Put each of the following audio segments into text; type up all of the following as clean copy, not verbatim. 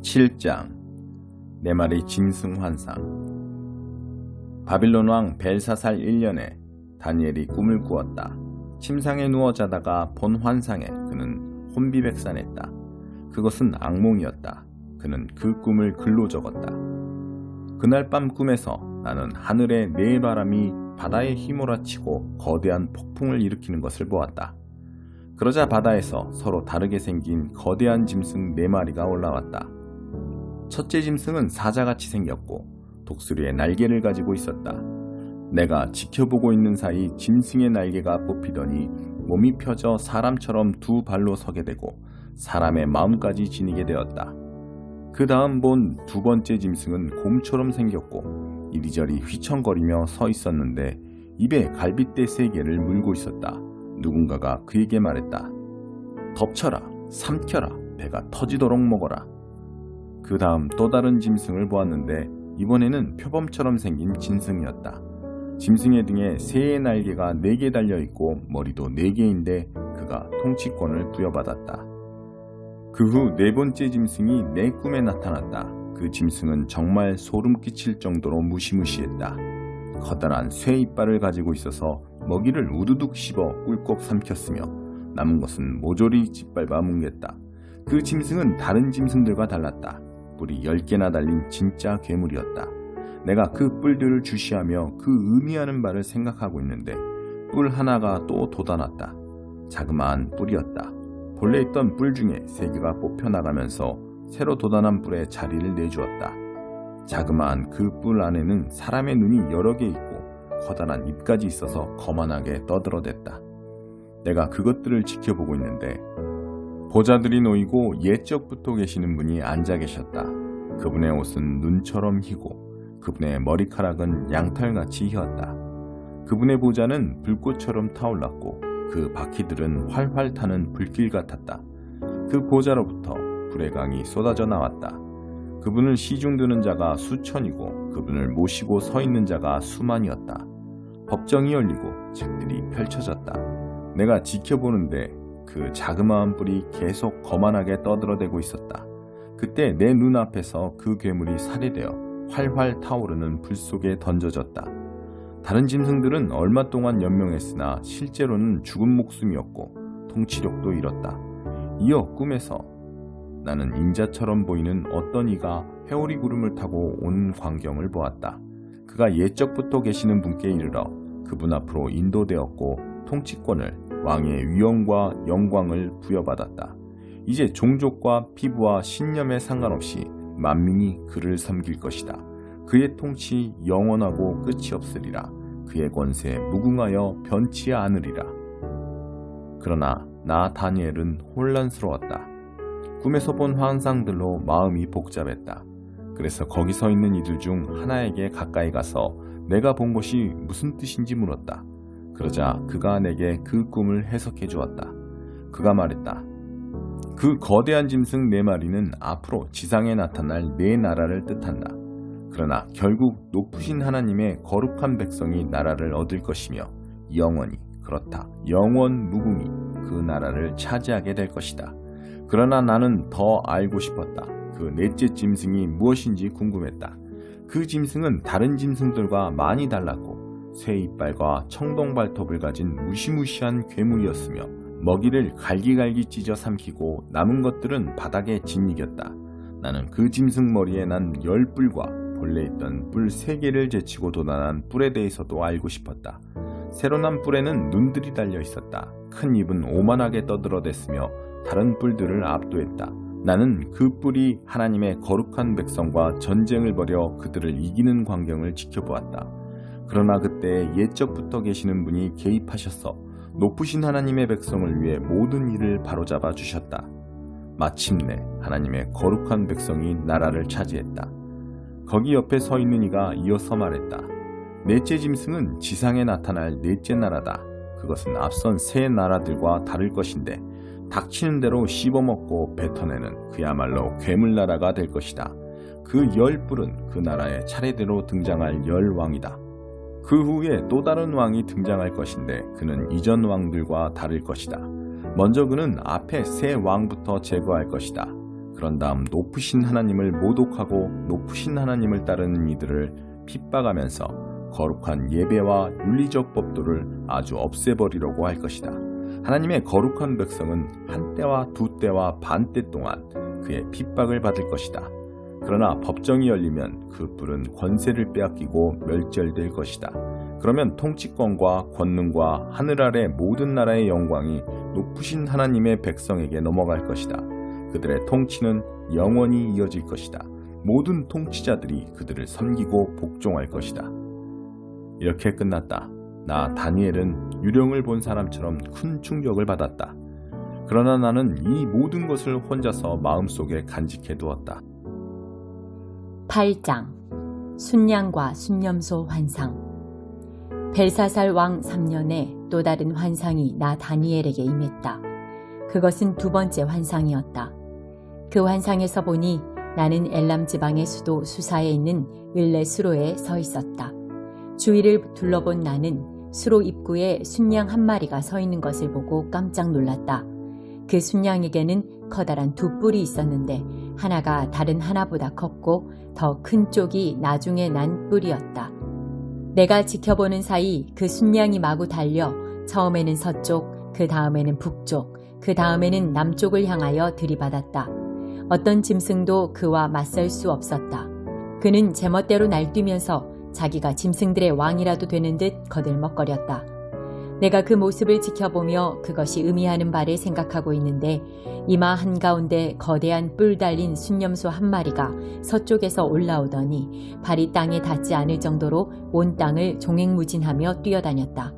7장 네 마리 짐승 환상. 바빌론 왕 벨사살 1년에 다니엘이 꿈을 꾸었다. 침상에 누워 자다가 본 환상에 그는 혼비백산했다. 그것은 악몽이었다. 그는 그 꿈을 글로 적었다. 그날 밤 꿈에서 나는 하늘의 내바람이 바다에 휘몰아치고 거대한 폭풍을 일으키는 것을 보았다. 그러자 바다에서 서로 다르게 생긴 거대한 짐승 4마리가 올라왔다. 첫째 짐승은 사자같이 생겼고 독수리의 날개를 가지고 있었다. 내가 지켜보고 있는 사이 짐승의 날개가 뽑히더니 몸이 펴져 사람처럼 두 발로 서게 되고 사람의 마음까지 지니게 되었다. 그 다음 본 두 번째 짐승은 곰처럼 생겼고 이리저리 휘청거리며 서 있었는데 입에 갈빗대 3개를 물고 있었다. 누군가가 그에게 말했다. 덮쳐라, 삼켜라, 배가 터지도록 먹어라. 그 다음 또 다른 짐승을 보았는데 이번에는 표범처럼 생긴 짐승이었다. 짐승의 등에 새의 날개가 4개 달려있고 머리도 4개인데 그가 통치권을 부여받았다. 그 후 4번째 짐승이 내 꿈에 나타났다. 그 짐승은 정말 소름 끼칠 정도로 무시무시했다. 커다란 쇠 이빨을 가지고 있어서 먹이를 우두둑 씹어 꿀꺽 삼켰으며 남은 것은 모조리 짓밟아 뭉갰다. 그 짐승은 다른 짐승들과 달랐다. 뿔이 10개나 달린 진짜 괴물이었다. 내가 그 뿔들을 주시하며 그 의미하는 바를 생각하고 있는데 뿔 하나가 또 돋아났다. 자그마한 뿔이었다. 본래 있던 뿔 중에 3개가 뽑혀나가면서 새로 돋아난 뿔에 자리를 내주었다. 자그마한 그 뿔 안에는 사람의 눈이 여러 개 있고 커다란 입까지 있어서 거만하게 떠들어댔다. 내가 그것들을 지켜보고 있는데 보자들이 놓이고 옛적부터 계시는 분이 앉아 계셨다. 그분의 옷은 눈처럼 희고 그분의 머리카락은 양털같이 휘었다. 그분의 보자는 불꽃처럼 타올랐고 그 바퀴들은 활활 타는 불길 같았다. 그 보자로부터 불의 강이 쏟아져 나왔다. 그분을 시중드는 자가 수천이고 그분을 모시고 서 있는 자가 수만이었다. 법정이 열리고 책들이 펼쳐졌다. 내가 지켜보는데 그 자그마한 뿔이 계속 거만하게 떠들어대고 있었다. 그때 내 눈앞에서 그 괴물이 살해되어 활활 타오르는 불 속에 던져졌다. 다른 짐승들은 얼마 동안 연명했으나 실제로는 죽은 목숨이었고 통치력도 잃었다. 이어 꿈에서 나는 인자처럼 보이는 어떤 이가 회오리 구름을 타고 온 광경을 보았다. 그가 옛적부터 계시는 분께 이르러 그분 앞으로 인도되었고 통치권을 왕의 위엄과 영광을 부여받았다. 이제 종족과 피부와 신념에 상관없이 만민이 그를 섬길 것이다. 그의 통치 영원하고 끝이 없으리라. 그의 권세 무궁하여 변치 않으리라. 그러나 나 다니엘은 혼란스러웠다. 꿈에서 본 환상들로 마음이 복잡했다. 그래서 거기 서 있는 이들 중 하나에게 가까이 가서 내가 본 것이 무슨 뜻인지 물었다. 그러자 그가 내게 그 꿈을 해석해 주었다. 그가 말했다. 그 거대한 짐승 4마리는 앞으로 지상에 나타날 4나라를 뜻한다. 그러나 결국 높으신 하나님의 거룩한 백성이 나라를 얻을 것이며 영원히, 그렇다, 영원 무궁히 그 나라를 차지하게 될 것이다. 그러나 나는 더 알고 싶었다. 그 넷째 짐승이 무엇인지 궁금했다. 그 짐승은 다른 짐승들과 많이 달랐고 새 이빨과 청동 발톱을 가진 무시무시한 괴물이었으며 먹이를 갈기갈기 찢어 삼키고 남은 것들은 바닥에 짓이겼다. 나는 그 짐승 머리에 난 10뿔과 본래 있던 뿔 3개를 제치고 돋아난 뿔에 대해서도 알고 싶었다. 새로 난 뿔에는 눈들이 달려 있었다. 큰 입은 오만하게 떠들어댔으며 다른 뿔들을 압도했다. 나는 그 뿔이 하나님의 거룩한 백성과 전쟁을 벌여 그들을 이기는 광경을 지켜보았다. 그러나 그때 옛적부터 계시는 분이 개입하셔서 높으신 하나님의 백성을 위해 모든 일을 바로잡아 주셨다. 마침내 하나님의 거룩한 백성이 나라를 차지했다. 거기 옆에 서 있는 이가 이어서 말했다. 넷째 짐승은 지상에 나타날 넷째 나라다. 그것은 앞선 세 나라들과 다를 것인데 닥치는 대로 씹어먹고 뱉어내는 그야말로 괴물나라가 될 것이다. 그 10뿔은 그 나라에 차례대로 등장할 10왕이다. 그 후에 또 다른 왕이 등장할 것인데 그는 이전 왕들과 다를 것이다. 먼저 그는 앞에 세 왕부터 제거할 것이다. 그런 다음 높으신 하나님을 모독하고 높으신 하나님을 따르는 이들을 핍박하면서 거룩한 예배와 윤리적 법도를 아주 없애버리려고 할 것이다. 하나님의 거룩한 백성은 한때와 두때와 반때 동안 그의 핍박을 받을 것이다. 그러나 법정이 열리면 그 뿔은 권세를 빼앗기고 멸절될 것이다. 그러면 통치권과 권능과 하늘 아래 모든 나라의 영광이 높으신 하나님의 백성에게 넘어갈 것이다. 그들의 통치는 영원히 이어질 것이다. 모든 통치자들이 그들을 섬기고 복종할 것이다. 이렇게 끝났다. 나 다니엘은 유령을 본 사람처럼 큰 충격을 받았다. 그러나 나는 이 모든 것을 혼자서 마음속에 간직해 두었다. 8장 순양과 순념소 환상. 벨사살 왕 3년에 또 다른 환상이 나 다니엘에게 임했다. 그것은 두 번째 환상이었다. 그 환상에서 보니 나는 엘람 지방의 수도 수사에 있는 을레 수로에 서 있었다. 주위를 둘러본 나는 수로 입구에 순양 한 마리가 서 있는 것을 보고 깜짝 놀랐다. 그 순양에게는 커다란 두 뿔이 있었는데 하나가 다른 하나보다 컸고 더 큰 쪽이 나중에 난 뿔이었다. 내가 지켜보는 사이 그 순양이 마구 달려 처음에는 서쪽, 그 다음에는 북쪽, 그 다음에는 남쪽을 향하여 들이받았다. 어떤 짐승도 그와 맞설 수 없었다. 그는 제멋대로 날뛰면서 자기가 짐승들의 왕이라도 되는 듯 거들먹거렸다. 내가 그 모습을 지켜보며 그것이 의미하는 바를 생각하고 있는데 이마 한가운데 거대한 뿔 달린 순념소 한 마리가 서쪽에서 올라오더니 발이 땅에 닿지 않을 정도로 온 땅을 종횡무진하며 뛰어다녔다.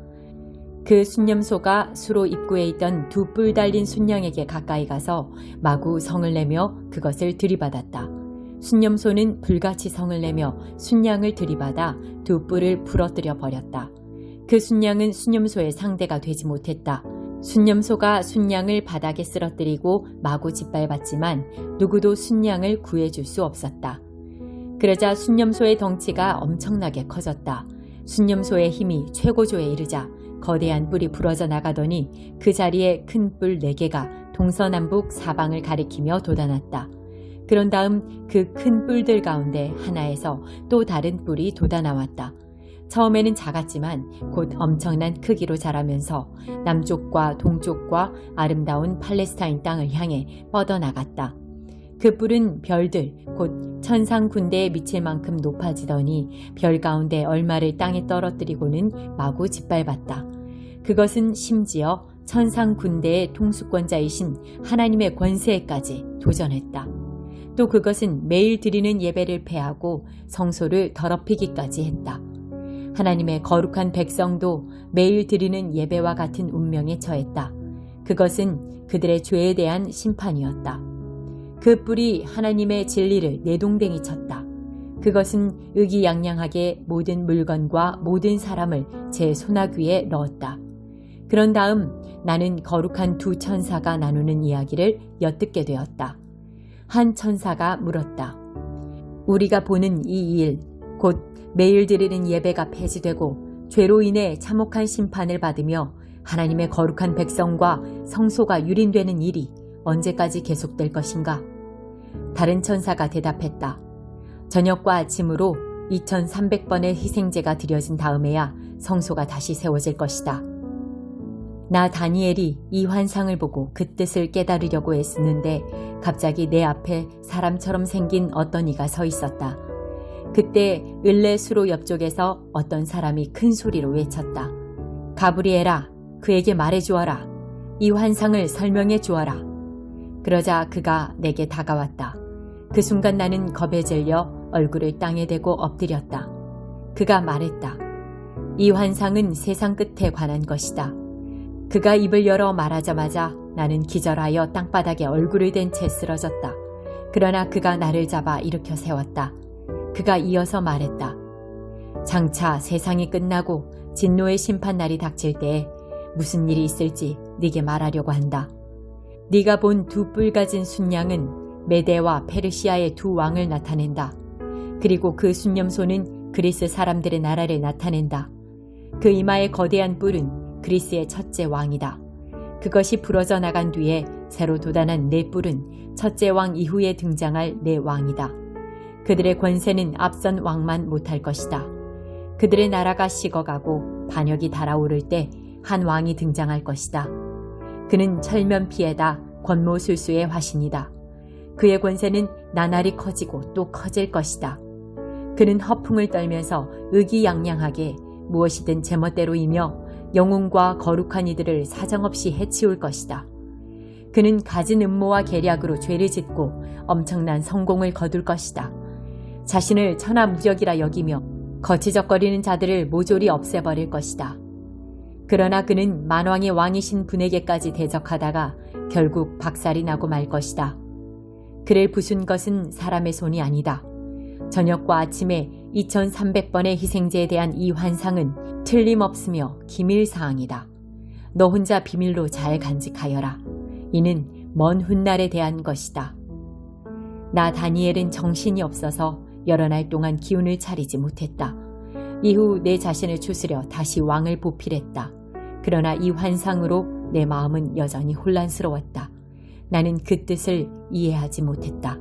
그 순념소가 수로 입구에 있던 두 뿔 달린 순양에게 가까이 가서 마구 성을 내며 그것을 들이받았다. 순념소는 불같이 성을 내며 순양을 들이받아 두 뿔을 부러뜨려 버렸다. 그 순양은 순념소의 상대가 되지 못했다. 순념소가 순양을 바닥에 쓰러뜨리고 마구 짓밟았지만 누구도 순양을 구해줄 수 없었다. 그러자 순념소의 덩치가 엄청나게 커졌다. 순념소의 힘이 최고조에 이르자 거대한 뿔이 부러져 나가더니 그 자리에 큰 뿔 4개가 동서남북 사방을 가리키며 돋아났다. 그런 다음 그 큰 뿔들 가운데 하나에서 또 다른 뿔이 돋아나왔다. 처음에는 작았지만 곧 엄청난 크기로 자라면서 남쪽과 동쪽과 아름다운 팔레스타인 땅을 향해 뻗어나갔다. 그 뿔은 별들, 곧 천상 군대에 미칠 만큼 높아지더니 별 가운데 얼마를 땅에 떨어뜨리고는 마구 짓밟았다. 그것은 심지어 천상 군대의 통수권자이신 하나님의 권세에까지 도전했다. 또 그것은 매일 드리는 예배를 폐하고 성소를 더럽히기까지 했다. 하나님의 거룩한 백성도 매일 드리는 예배와 같은 운명에 처했다. 그것은 그들의 죄에 대한 심판이었다. 그 뿔이 하나님의 진리를 내동댕이 쳤다. 그것은 의기양양하게 모든 물건과 모든 사람을 제 손아귀에 넣었다. 그런 다음 나는 거룩한 두 천사가 나누는 이야기를 엿듣게 되었다. 한 천사가 물었다. 우리가 보는 이 일, 곧 매일 드리는 예배가 폐지되고 죄로 인해 참혹한 심판을 받으며 하나님의 거룩한 백성과 성소가 유린되는 일이 언제까지 계속될 것인가? 다른 천사가 대답했다. 저녁과 아침으로 2300번의 희생제가 드려진 다음에야 성소가 다시 세워질 것이다. 나 다니엘이 이 환상을 보고 그 뜻을 깨달으려고 애쓰는데 갑자기 내 앞에 사람처럼 생긴 어떤 이가 서 있었다. 그때 을레 수로 옆쪽에서 어떤 사람이 큰 소리로 외쳤다. 가브리엘아, 그에게 말해주어라. 이 환상을 설명해 주어라. 그러자 그가 내게 다가왔다. 그 순간 나는 겁에 질려 얼굴을 땅에 대고 엎드렸다. 그가 말했다. 이 환상은 세상 끝에 관한 것이다. 그가 입을 열어 말하자마자 나는 기절하여 땅바닥에 얼굴을 댄 채 쓰러졌다. 그러나 그가 나를 잡아 일으켜 세웠다. 그가 이어서 말했다. 장차 세상이 끝나고 진노의 심판날이 닥칠 때에 무슨 일이 있을지 네게 말하려고 한다. 네가 본 두 뿔 가진 순양은 메대와 페르시아의 두 왕을 나타낸다. 그리고 그 순념소는 그리스 사람들의 나라를 나타낸다. 그 이마의 거대한 뿔은 그리스의 첫째 왕이다. 그것이 부러져 나간 뒤에 새로 돋아난 네 뿔은 첫째 왕 이후에 등장할 네 왕이다. 그들의 권세는 앞선 왕만 못할 것이다. 그들의 나라가 식어가고 반역이 달아오를 때 한 왕이 등장할 것이다. 그는 철면피에다 권모술수의 화신이다. 그의 권세는 나날이 커지고 또 커질 것이다. 그는 허풍을 떨면서 의기양양하게 무엇이든 제멋대로이며 영웅과 거룩한 이들을 사정없이 해치울 것이다. 그는 갖은 음모와 계략으로 죄를 짓고 엄청난 성공을 거둘 것이다. 자신을 천하무적이라 여기며 거치적거리는 자들을 모조리 없애버릴 것이다. 그러나 그는 만왕의 왕이신 분에게까지 대적하다가 결국 박살이 나고 말 것이다. 그를 부순 것은 사람의 손이 아니다. 저녁과 아침에 2300번의 희생제에 대한 이 환상은 틀림없으며 기밀사항이다. 너 혼자 비밀로 잘 간직하여라. 이는 먼 훗날에 대한 것이다. 나 다니엘은 정신이 없어서 여러 날 동안 기운을 차리지 못했다. 이후 내 자신을 추스려 다시 왕을 보필했다. 그러나 이 환상으로 내 마음은 여전히 혼란스러웠다. 나는 그 뜻을 이해하지 못했다.